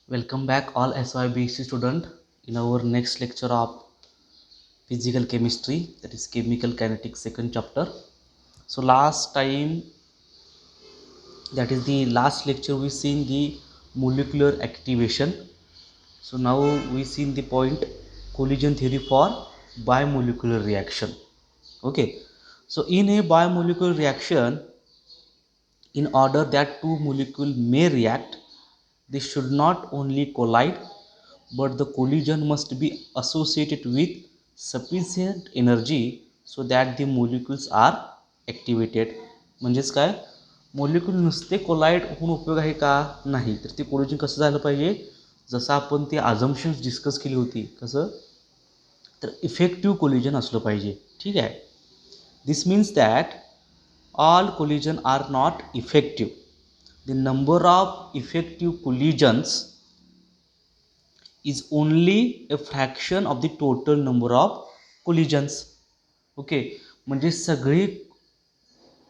Welcome back all SYBC student in our next lecture of physical chemistry, that is chemical kinetics second chapter. So last time, that is the last lecture, we seen the molecular activation. So now we seen the point collision theory for biomolecular reaction. Okay, so in a biomolecular reaction, in order that two molecules may react, they should not only collide, but the collision must be associated with sufficient energy so that the molecules are activated. म्हणजेच काय, molecule नुसते collide होऊन उपयोग आहे का? नाही. तर ते कोलिजन कसं झालं पाहिजे, जसं आपण ते अझम्पशन्स डिस्कस केली होती, कसं तर इफेक्टिव्ह कोलिजन असलं पाहिजे. ठीक आहे. This means that all collision are not effective. The number of effective collisions is only a fraction of the total number of collisions. Okay, म्हणजे सगळे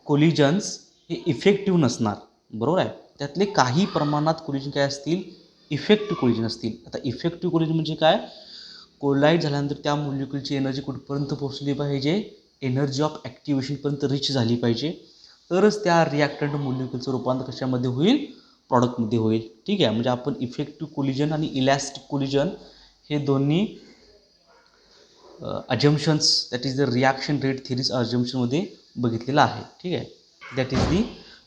कोलिजन्स हे इफेक्टिव्ह नसणार, बरोबर आहे. त्यातले काही प्रमाणात कोलिजन काय असतील, इफेक्टिव्ह कोलिजन असतील. आता इफेक्टिव्ह कोलिजन म्हणजे काय, कोलाईड झाल्यानंतर त्या मोलिक्यूलची एनर्जी कुठपर्यंत पोहोचली पाहिजे, एनर्जी ऑफ ॲक्टिवेशनपर्यंत रिच झाली पाहिजे, तरच त्या रिॲक्टंट मोलिक्यूलचं रूपांतर कशामध्ये होईल, प्रॉडक्टमध्ये होईल. ठीक आहे. म्हणजे आपण इफेक्टिव्ह कोलिजन आणि इलॅस्टिक कोलिजन हे दोन्ही assumptions, that is the reaction rate theories अजम्पशनमध्ये बघितलेलं आहे. ठीक आहे. That is the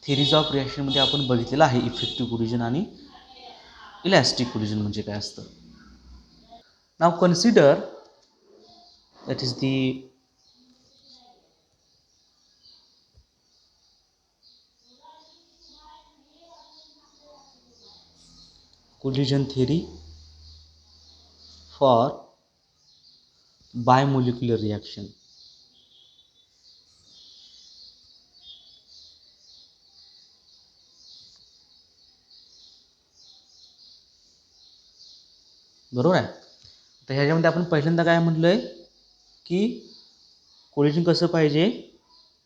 theories of रिॲक्शनमध्ये आपण बघितलेलं आहे इफेक्टिव्ह कोलिजन आणि इलॅस्टिक कोलिजन म्हणजे काय असतं. Now consider, that is the collision theory for biomolecular reaction. बरोबर आहे. तर ह्याच्यामध्ये आपण पहिल्यांदा काय म्हटलंय की कोलिजन कसं पाहिजे,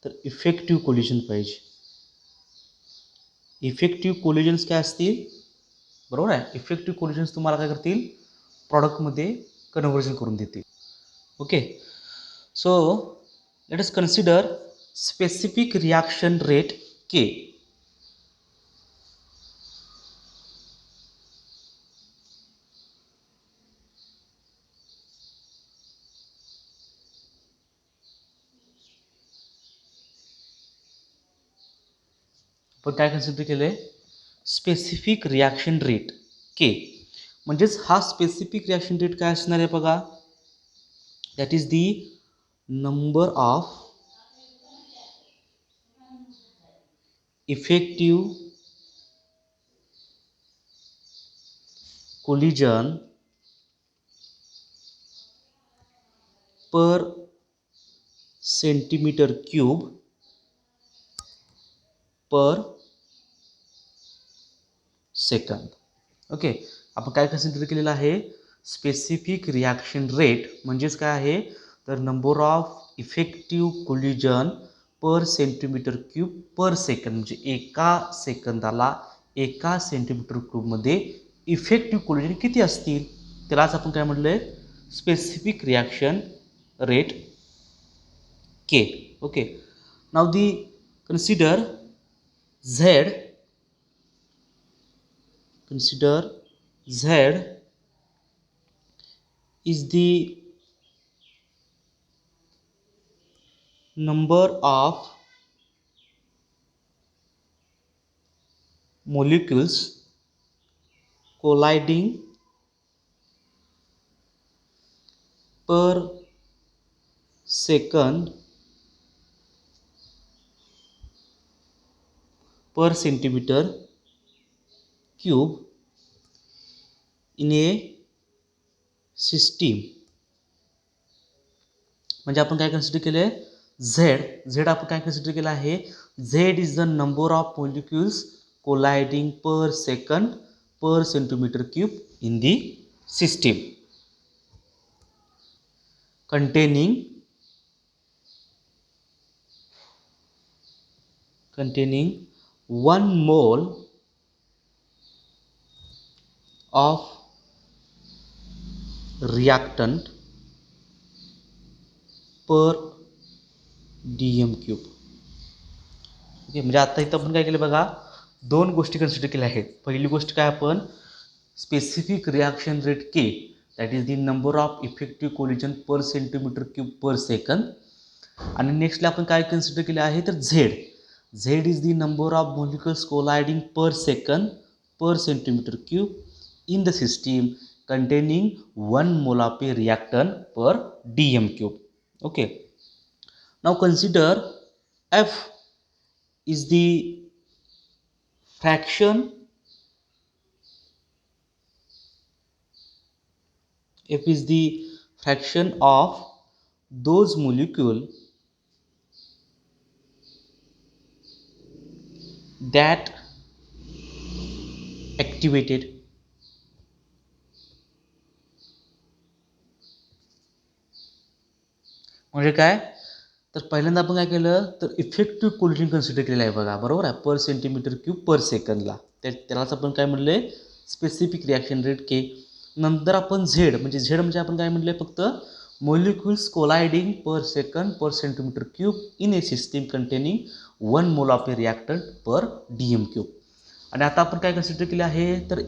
तर इफेक्टिव्ह कोलिजन पाहिजे. इफेक्टिव्ह कोलिजन्स काय असतील, बरोबर आहे. इफेक्टिव्ह कोलिजन्स तुम्हाला काय करतील, प्रॉडक्टमध्ये कन्व्हर्जन करून देतील. Okay, so let us consider specific reaction rate K. पण काय कन्सिडर केलं आहे, स्पेसिफिक रिॲक्शन रेट के. म्हणजेच हा स्पेसिफिक रिॲक्शन रेट काय असणार आहे बघा, that is the number of effective collision per centimetre cube per second. Okay, आपण काय कन्सिडर केलेलं आहे, स्पेसिफिक रिॲक्शन रेट म्हणजेच काय आहे, तर number of effective collision per centimetre cube per second. म्हणजे एका सेकंदाला एका सेंटीमीटर क्यूबमध्ये इफेक्टिव्ह कोलिजन किती असतील, त्यालाच आपण काय म्हटलं आहे, specific reaction rate K. Okay, now the consider Z, consider Z is the number of molecules colliding per second per centimeter cube in a system. म्हणजे आपण काय कन्सिडर केलं आहे, झेड आपण काय कन्सिडर केलं आहे, Z is the number of molecules colliding per second per centimetre cube in the system containing 1 mole of reactant per dm cube. Okay, म्हणजे आता इथं आपण काय केलं बघा, दोन गोष्टी कन्सिडर केल्या आहेत. पहिली गोष्ट काय, आपण specific reaction rate K, that is the number of effective collision per centimetre cube per second. आणि नेक्स्टला आपण काय कन्सिडर केले आहे, तर Z is the number of molecules colliding per second per centimetre cube in the system containing 1 mole of a reactant per dm cube. Okay, now consider F is the fraction of those molecule that activated. म्हणजे काय, तर पहिल्यांदा आपण काय केलं, तर effective collision consider केलेलं आहे बघा, बरोबर आहे, पर सेंटीमीटर क्यूब पर सेकंदला. त्यालाच आपण काय म्हणले, स्पेसिफिक रिॲक्शन रेट के. नंतर आपण झेड म्हणजे आपण काय म्हणले, फक्त molecules colliding per second per centimetre cube in a system containing 1 mole of a reactant per dm cube. आणि आता आपण काय कन्सिडर केले आहे, तर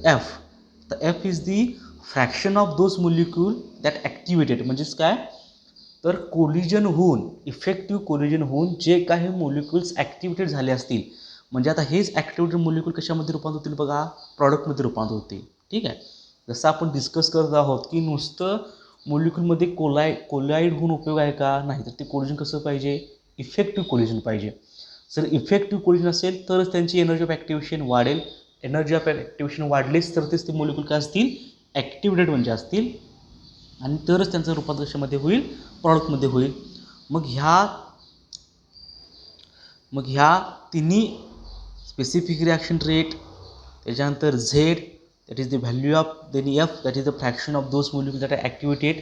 F is the fraction of those molecule that activated. म्हणजेच काय, तर कोलिजन होऊन, इफेक्टिव्ह कोलिजन होऊन जे काही मोलिक्युल्स ॲक्टिवेटेड झाले असतील, म्हणजे आता हेच ॲक्टिवेटेड मोलिक्युल कशामध्ये रूपांतर होतील बघा, प्रॉडक्टमध्ये रूपांतर होतील. ठीक आहे, जसं आपण डिस्कस करत आहोत की नुसतं मोलिक्युलमध्ये कोलाईड होऊन उपयोग आहे का, नाही, तर ते कोलिजन कसं पाहिजे, इफेक्टिव्ह कोलिजन पाहिजे. जर इफेक्टिव्ह कोलिजन असेल तरच त्यांची एनर्जी ऑफ ॲक्टिवेशन वाढेल. एनर्जी ऑफ ॲक्टिवेशन वाढलीच तर तेच ते मोलिक्युल काय असतील, ॲक्टिवेटेड म्हणजे असतील, आणि तरच त्यांचं रूपांतर कशामध्ये होईल, प्रॉडक्टमध्ये होईल. मग ह्या तिन्ही स्पेसिफिक रिॲक्शन रेट, त्याच्यानंतर Z that is the value of, then F that is the fraction of those molecule that are activated.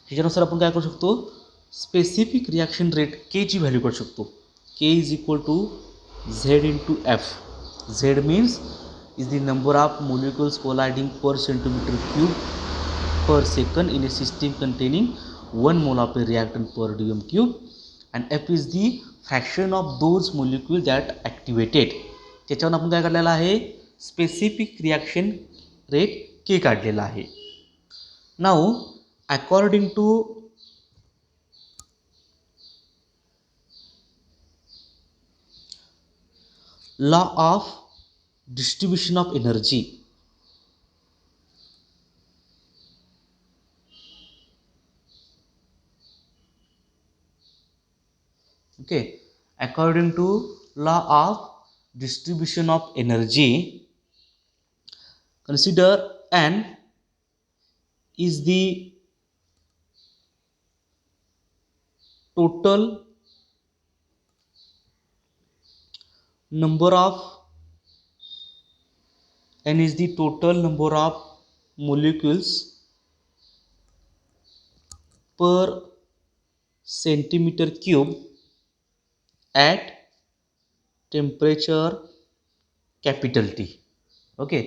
ह्याच्यानुसार आपण काय करू शकतो, स्पेसिफिक रिॲक्शन रेट केची व्हॅल्यू करू शकतो. K is equal to Z into F. Z means is the number of molecules colliding per centimetre cube per second in a system containing 1 mole of a reactant per dm cube, and F is the fraction of those molecules that activated. त्याच्यावर आपण काय काढलेला आहे, specific reaction rate के काढलेला आहे. Now according to law of distribution of energy, okay, according to law of distribution of energy, consider N is the total number of molecules per centimeter cube at temperature capital T. Okay,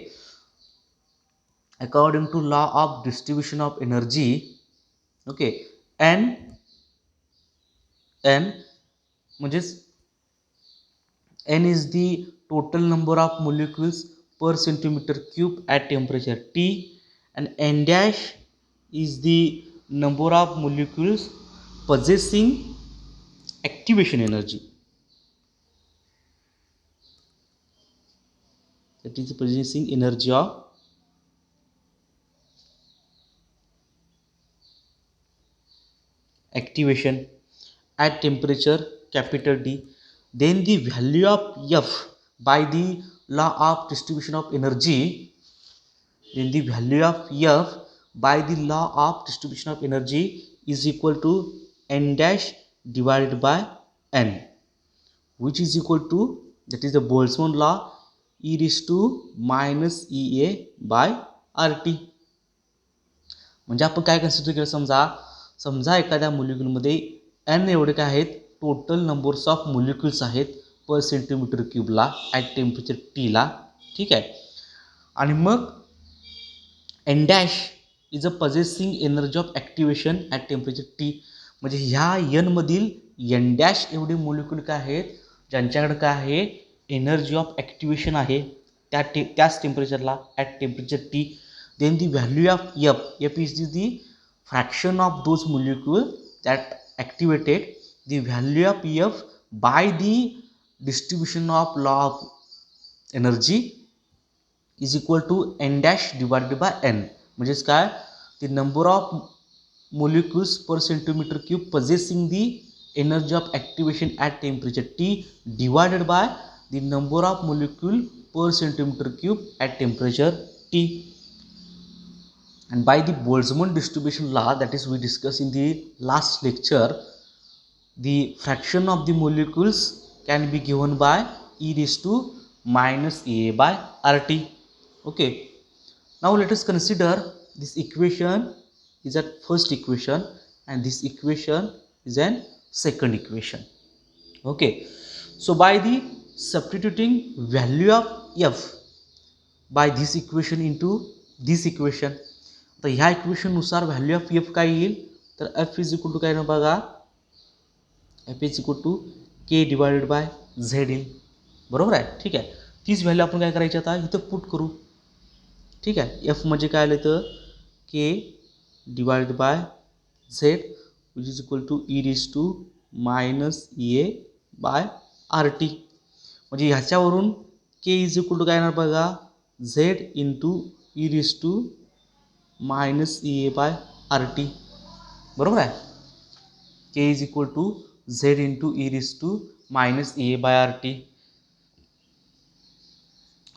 according to law of distribution of energy, okay, n म्हणजेच n is the total number of molecules per centimeter cube at temperature T, and n dash is the number of molecules possessing activation energy, that is possessing energy of activation at temperature capital D. Then the value of F by the law of distribution of energy, then the value of F by the law of distribution of energy is equal to n dash divided by n, which is equal to, that is the Boltzmann law, e raised to minus EA by RT. म्हणजे आपण काय consider केलं, समजा एखाद्या मोलिक्युलमध्ये n एवढे काय आहेत, total numbers of molecules आहेत पर सेंटीमीटर क्यूबला ॲट टेम्परेचर टीला. ठीक आहे, आणि मग N dash is a possessing energy of activation at temperature T. म्हणजे ह्या एनमधील एन डॅश एवढे मोलिक्यूल काय आहेत ज्यांच्याकडे काय आहे एनर्जी ऑफ ॲक्टिवेशन आहे त्याच टेम्परेचरला at temperature T. Then the value of F is the fraction of those molecule that activated. The value of F by the distribution of law of energy is equal to n dash divided by n. म्हणजेच काय the number of molecules per centimeter cube possessing the energy of activation at temperature T divided by the number of molecule per centimeter cube at temperature T. And by the Boltzmann distribution law, that is we discussed in the last lecture, the fraction of the molecules can be given by e raised to minus a by RT. Okay, now let us consider this equation is a first equation and this equation is an second equation. Okay, so by the substituting value of f by this equation into this equation, तर ह्या इक्वेशननुसार value of F काय येईल तर F is equal to काय ना बघा F is equal to K divided by Z येईल. बरोबर आहे. ठीक आहे. तीच व्हॅल्यू आपण काय करायची आता इथं पुट करू. ठीक आहे. एफ म्हणजे काय आलं तर K divided by Z which is equal to E raise to minus A by R T. म्हणजे ह्याच्यावरून के इज इक्वल टू काय येणार बघा Z into E raise to minus E A by R T. बरोबर आहे. K is equal to Z into E raise to minus E A by R T.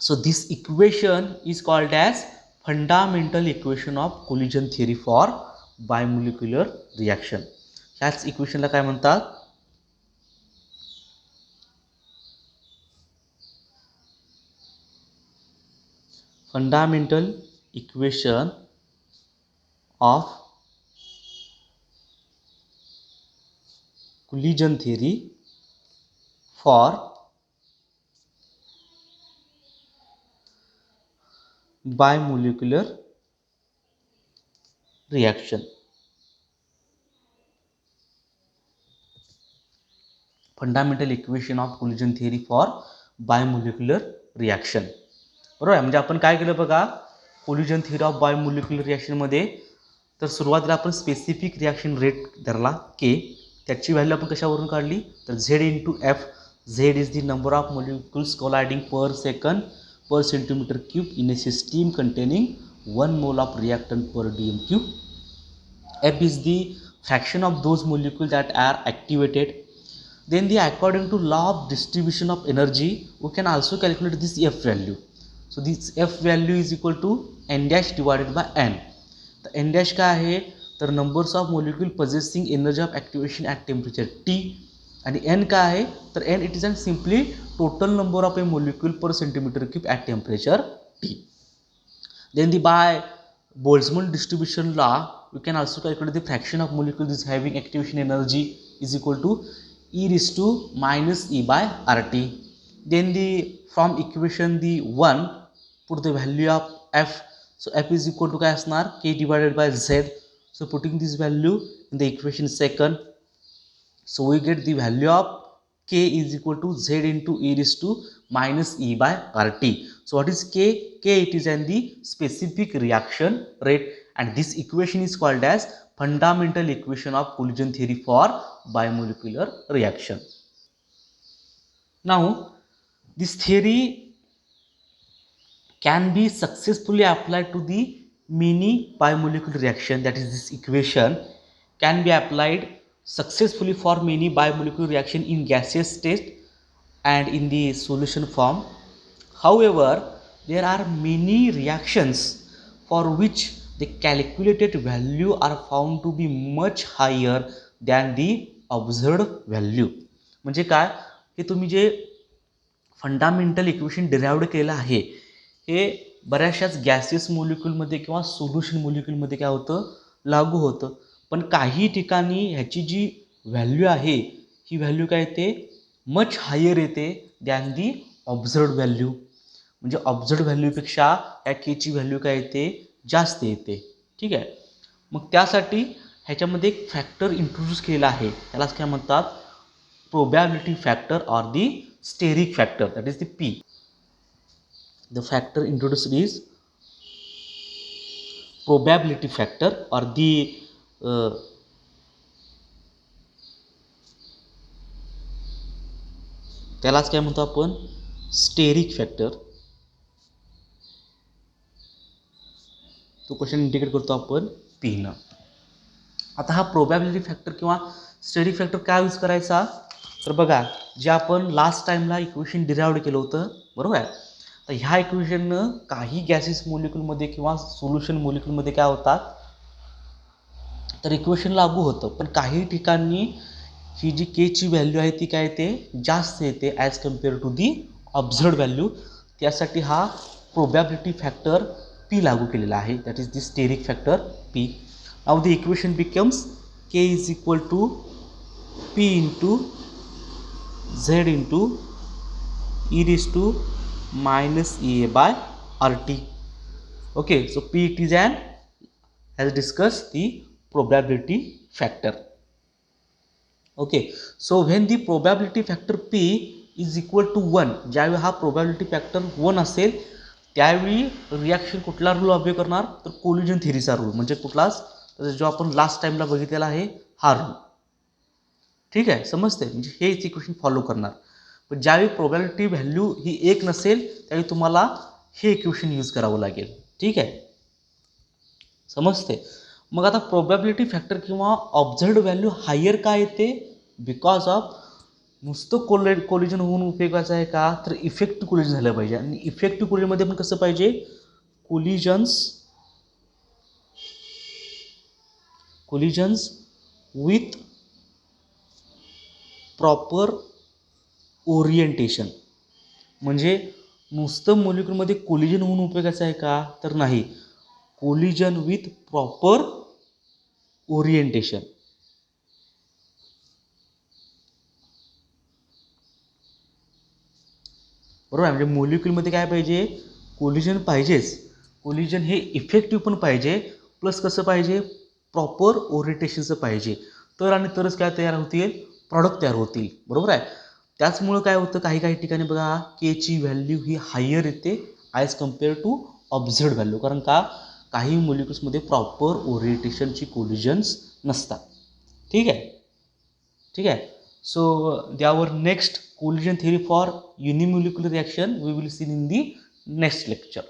So this equation is called as fundamental equation of collision theory for bimolecular reaction. ह्याच इक्वेशनला काय म्हणतात fundamental equation of collision theory for bimolecular reaction. Fundamental equation of collision theory for biomolecular reaction. बरोबर आहे. म्हणजे आपण काय केलं बघा कोलिजन थिअरी ऑफ बायोमोलिक्युलर रिॲक्शनमध्ये तर सुरुवातीला आपण स्पेसिफिक रिॲक्शन रेट धरला के. त्याची व्हॅल्यू आपण कशावरून काढली तर Z into F. Z is the number of molecules colliding per second per centimeter cube in a system containing 1 mole of reactant per dm cube. F is the fraction of those molecules that are activated. Then according to law of distribution of energy we can also calculate this F value. So this F value is equal to n dash divided by n. The n dash काय आहे तर numbers of molecule possessing energy of activation at temperature T. आणि n काय आहे तर n it is an simply total number of a molecule per centimetre cube at temperature T. Then the by Boltzmann distribution law we can also calculate the fraction of molecule is having activation energy is equal to E raise to minus E by R T. Then the from equation the 1 put the value of F. So F is equal to काय असणार K divided by Z. So putting this value in the equation second. So we get the value of K is equal to Z into e raised to minus E by RT. So what is K? K it is the specific reaction rate and this equation is called as fundamental equation of collision theory for bimolecular reaction. Now this theory can be successfully applied to the many bimolecular reaction, that is this equation can be applied successfully for many bimolecular reaction in gaseous state and in the solution form. However, there are many reactions for which the calculated value are found to be much higher than the observed value. म्हणजे काय हे तुम्ही जे fundamental equation derived केलं आहे हे बऱ्याचशाच gaseous मोलिक्यूलमध्ये किंवा solution मोलिक्यूलमध्ये काय होतं लागू होतं. पण काही ठिकाणी ह्याची जी व्हॅल्यू आहे ही व्हॅल्यू काय येते मच हायर येते दॅन दी ऑब्झर्व्ड व्हॅल्यू. म्हणजे ऑब्झर्व्ड व्हॅल्यूपेक्षा या केची व्हॅल्यू काय येते जास्त येते. ठीक आहे. मग त्यासाठी ह्याच्यामध्ये एक फॅक्टर इंट्रोड्यूस केलेला आहे, त्यालाच काय म्हणतात, probability factor or the steric factor, that is the P. The factor introduced is probability factor or the त्यालाच काय म्हणतो आपण, स्टेरिक फॅक्टर. तो क्वेश्चन इंडिकेट करतो आपण पीनं. आता हा प्रोबॅबिलिटी फॅक्टर किंवा स्टेरिक फॅक्टर काय यूज करायचा, तर बघा, जे आपण लास्ट टाइमला इक्वेशन डिराइव्ह केलं होतं, बरोबर आहे. तर ह्या इक्वेशननं काही गॅसेस मोलिक्यूलमध्ये किंवा सोल्युशन मोलिक्यूलमध्ये काय होतात, तर इक्वेशन लागू होतं, पण काही ठिकाणी ही जी केची व्हॅल्यू आहे ती काय येते, जास्त येते as compare to the observed value. त्यासाठी हा प्रोबॅबिलिटी फॅक्टर पी लागू केलेला आहे, that is the steric factor P. Now the equation becomes K is equal to P into Z into E raise to minus E A by R T. Okay, so P it is an, as discussed, the probability factor. Okay, so when the probability factor p is equal to 1, ज्यावेळी हा probability factor 1 असेल त्यावेळी reaction कुठला rule observe करणार, तर collision थिअरीचा rule, म्हणजे कुठलाच, जो आपण लास्ट टाइमला बघितलेला आहे हा रूल. ठीक आहे, समजते, म्हणजे हेच इक्वेशन फॉलो करणार. पण ज्यावेळी प्रोबॅबिलिटी व्हॅल्यू ही 1 नसेल त्यावेळी तुम्हाला हे इक्वेशन यूज करावं लागेल. ठीक आहे, समजते. मग आता प्रोबॅबिलिटी फॅक्टर किंवा ऑब्झर्व्ड व्हॅल्यू हायर का येते, बिकॉज ऑफ नुसतं कोलिजन होऊन उपयोगाचं आहे का, तर इफेक्टिव्ह कोलिजन झालं पाहिजे. आणि इफेक्टिव्ह कोलिजनमध्ये पण कसं पाहिजे, कोलिजन्स विथ प्रॉपर ओरिएंटेशन. म्हणजे नुसतं मोलिक्यूलमध्ये कोलिजन होऊन उपयोगाचं आहे का, तर नाही, कोलिजन विथ प्रॉपर ओरिएंटेशन. बरोबर आहे, म्हणजे मोलिक्यूलमध्ये काय पाहिजे, कोलिजन पाहिजेच. कोलिजन हे इफेक्टिव्ह पण पाहिजे, प्लस कसं पाहिजे, प्रॉपर ओरिएंटेशनचं पाहिजे. तर आणि तरच काय तयार होतील, प्रॉडक्ट तयार होतील. बरोबर आहे. त्याचमुळं काय होतं, काही काही ठिकाणी बघा केची व्हॅल्यू ही हायर येते ॲज कम्पेअर टू ऑब्झर्व्ड व्हॅल्यू. कारण का, काही मोलिक्युल्समध्ये प्रॉपर ओरिएंटेशनची कोलिजन्स नसतात. ठीक आहे. ठीक आहे. So our next collision theory for unimolecular reaction we will see in the next lecture.